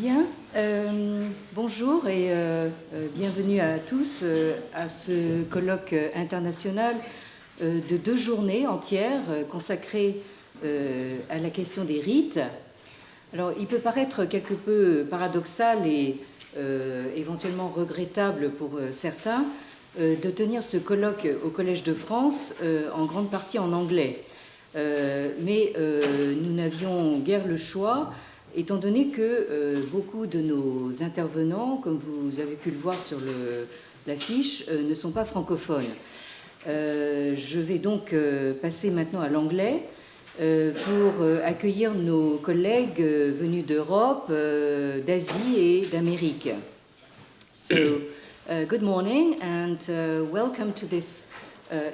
Bien, bonjour et bienvenue à tous à ce colloque international de 2 journées entières consacrées à la question des rites. Alors, il peut paraître quelque peu paradoxal et éventuellement regrettable pour certains de tenir ce colloque au Collège de France en grande partie en anglais. Mais nous n'avions guère le choix, étant donné que beaucoup de nos intervenants, comme vous avez pu le voir sur l'affiche, ne sont pas francophones. Je vais donc passer maintenant à l'anglais pour accueillir nos collègues venus d'Europe, d'Asie et d'Amérique. So, good morning and welcome to this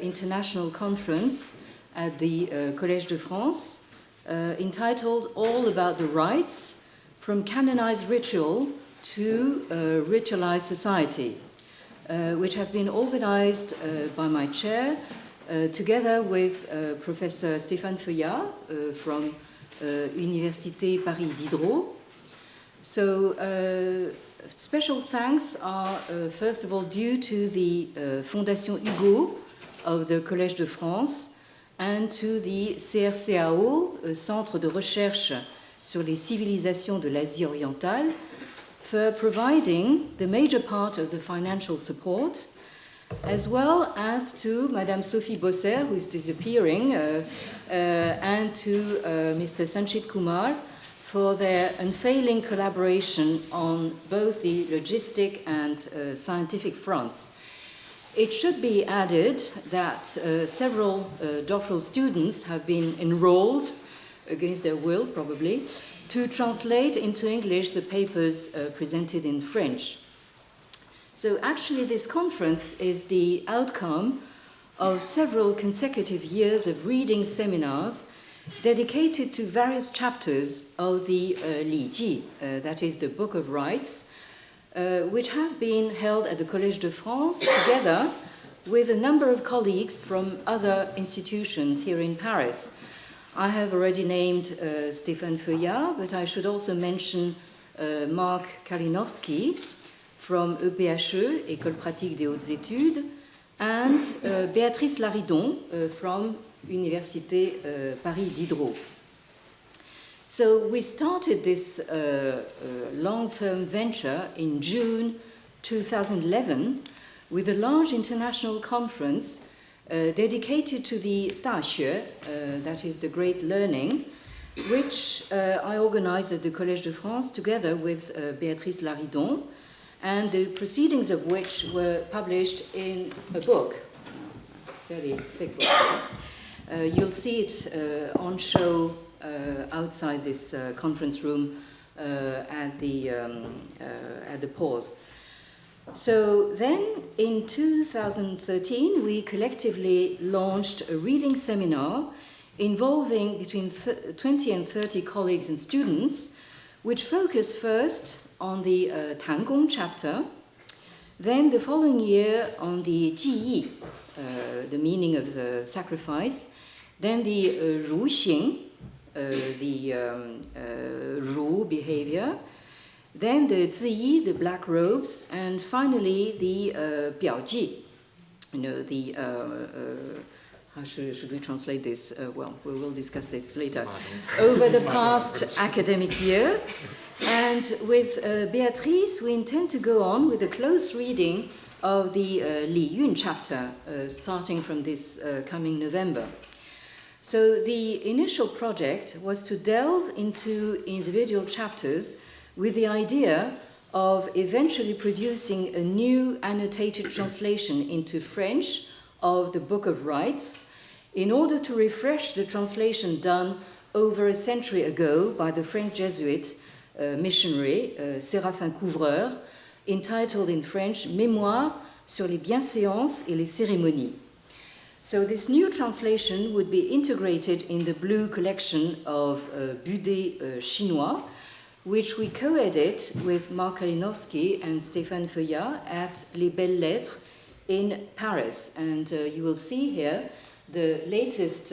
international conference at the Collège de France. Entitled All About the Rites, From Canonized Ritual to Ritualized Society, which has been organized by my chair together with Professor Stéphane Feuillat from Université Paris Diderot. So special thanks are first of all due to the Fondation Hugo of the Collège de France and to the CRCAO, Centre de recherche sur les civilisations de l'Asie orientale, for providing the major part of the financial support, as well as to Madame Sophie Bosser, who is disappearing, and to Mr. Sanchit Kumar for their unfailing collaboration on both the logistic and scientific fronts. It should be added that several doctoral students have been enrolled, against their will probably, to translate into English the papers presented in French. So actually this conference is the outcome of several consecutive years of reading seminars dedicated to various chapters of the Liji, that is the Book of Rites, which have been held at the Collège de France together with a number of colleagues from other institutions here in Paris. I have already named Stéphane Feuillat, but I should also mention Marc Kalinowski from EPHE, École pratique des hautes études, and Béatrice Laridon from Université Paris Diderot. So we started this long-term venture in June 2011 with a large international conference dedicated to the 大学, that is the great learning, which I organized at the Collège de France together with Béatrice Laridon, and the proceedings of which were published in a book, fairly thick book. You'll see it on show outside this conference room at the pause. So then in 2013 we collectively launched a reading seminar involving between 20 and 30 colleagues and students, which focused first on the Tangong chapter, then the following year on the Ji, the meaning of sacrifice, then the Ru Xing, the Ru behavior, then the Ziyi, the black robes, and finally the Biaoji, the how should we translate this? Well, we will discuss this later. Over the past academic year, and with Beatrice, we intend to go on with a close reading of the Li Yun chapter, starting from this coming November. So the initial project was to delve into individual chapters with the idea of eventually producing a new annotated translation into French of the Book of Rites in order to refresh the translation done over a century ago by the French Jesuit missionary Séraphin Couvreur, entitled in French Mémoire sur les bienséances et les cérémonies. So this new translation would be integrated in the blue collection of Budets chinois, which we co-edit with Marc Kalinowski and Stéphane Feuillat at Les Belles Lettres in Paris. And you will see here the latest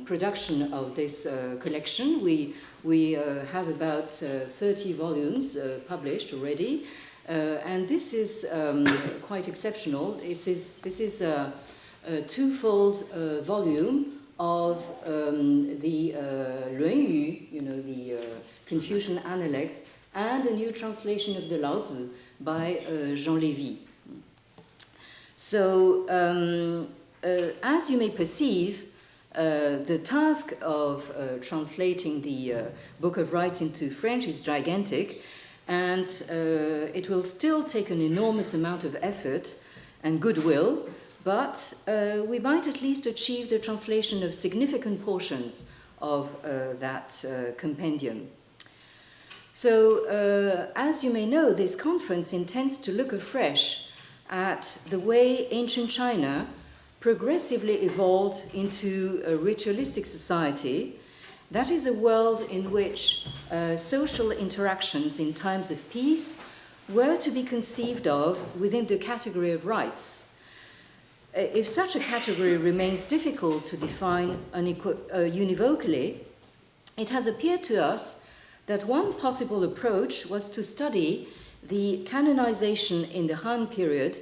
production of this collection. We have about 30 volumes published already, and this is quite exceptional. This is a twofold volume of the Luanyu, the Confucian Analects, and a new translation of the Laozi by Jean Lévy. So, as you may perceive, the task of translating the Book of Rites into French is gigantic, and it will still take an enormous amount of effort and goodwill, but we might at least achieve the translation of significant portions of that compendium. So, as you may know, this conference intends to look afresh at the way ancient China progressively evolved into a ritualistic society. That is a world in which social interactions in times of peace were to be conceived of within the category of rites. If such a category remains difficult to define univocally, it has appeared to us that one possible approach was to study the canonization in the Han period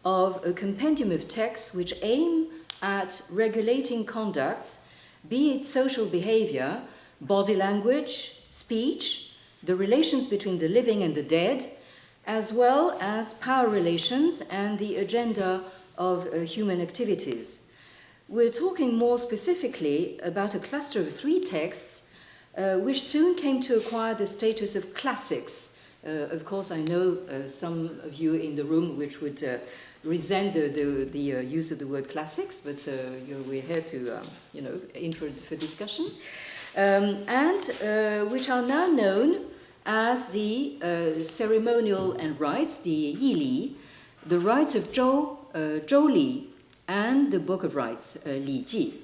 of a compendium of texts which aim at regulating conducts, be it social behavior, body language, speech, the relations between the living and the dead, as well as power relations and the agenda of human activities. We're talking more specifically about a cluster of 3 texts which soon came to acquire the status of classics. Of course, I know some of you in the room which would resent the use of the word classics, but we're here to, in for discussion, and which are now known as the ceremonial and rites, the Yili, the rites of Zhou Li, and the Book of Rites, Liji.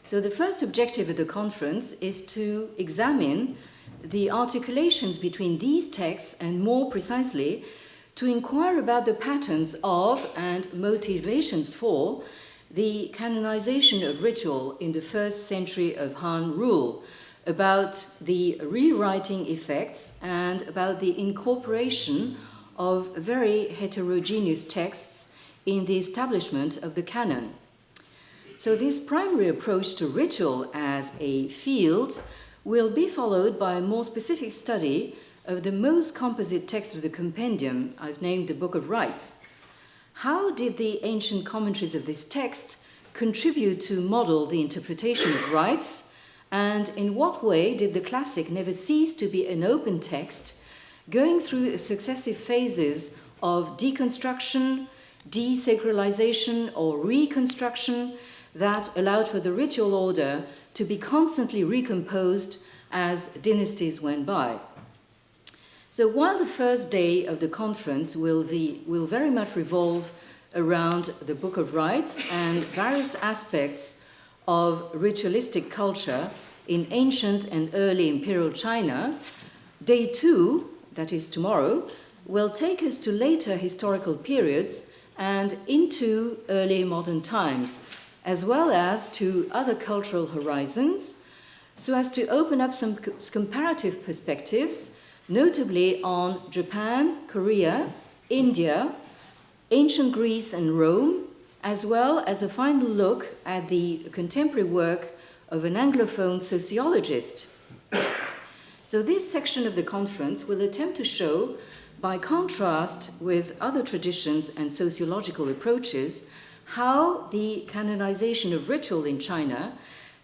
So the first objective of the conference is to examine the articulations between these texts and, more precisely, to inquire about the patterns of and motivations for the canonization of ritual in the first century of Han rule, about the rewriting effects, and about the incorporation of very heterogeneous texts in the establishment of the canon. So this primary approach to ritual as a field will be followed by a more specific study of the most composite text of the compendium I've named the Book of Rites. How did the ancient commentaries of this text contribute to model the interpretation of rites, and in what way did the classic never cease to be an open text, going through successive phases of deconstruction, desacralization, or reconstruction that allowed for the ritual order to be constantly recomposed as dynasties went by? So while the first day of the conference will very much revolve around the Book of Rites and various aspects of ritualistic culture in ancient and early imperial China, day 2, that is tomorrow, will take us to later historical periods and into early modern times, as well as to other cultural horizons, so as to open up some comparative perspectives, notably on Japan, Korea, India, ancient Greece and Rome, as well as a final look at the contemporary work of an Anglophone sociologist. So this section of the conference will attempt to show, by contrast with other traditions and sociological approaches, how the canonization of ritual in China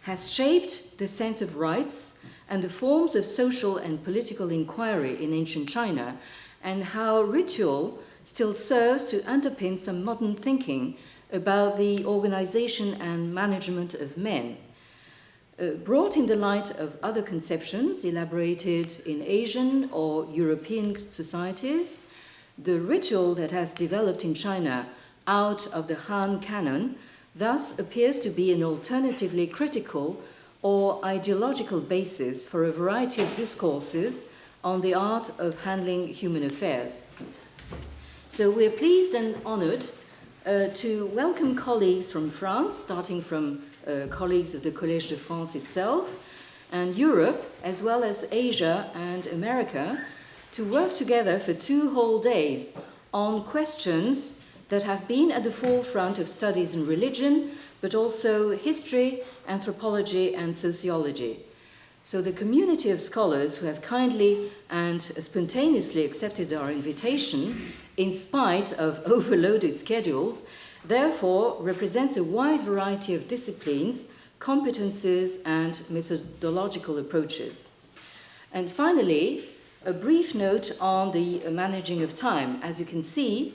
has shaped the sense of rites and the forms of social and political inquiry in ancient China, and how ritual still serves to underpin some modern thinking about the organization and management of men. Brought in the light of other conceptions elaborated in Asian or European societies, the ritual that has developed in China out of the Han canon thus appears to be an alternatively critical or ideological basis for a variety of discourses on the art of handling human affairs. So we're pleased and honored to welcome colleagues from France, starting from colleagues of the Collège de France itself, and Europe, as well as Asia and America, to work together for 2 whole days on questions that have been at the forefront of studies in religion, but also history, anthropology, and sociology. So the community of scholars who have kindly and spontaneously accepted our invitation, in spite of overloaded schedules, therefore represents a wide variety of disciplines, competences, and methodological approaches. And finally, a brief note on the managing of time. As you can see,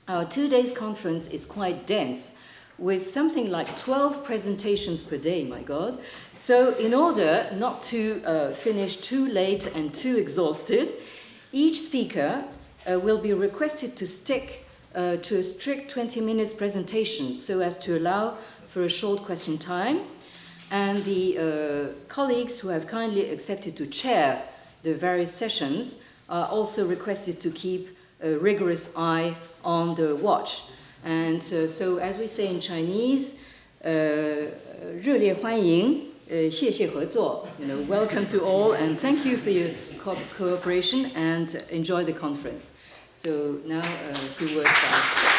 our 2 days conference is quite dense, with something like 12 presentations per day, my God. So in order not to finish too late and too exhausted, each speaker will be requested to stick to a strict 20 minutes presentation so as to allow for a short question time. And the colleagues who have kindly accepted to chair the various sessions are also requested to keep a rigorous eye on the watch. And so, as we say in Chinese, 热烈欢迎, 谢谢合作, welcome to all, and thank you for your cooperation, and enjoy the conference. So now a few words for us.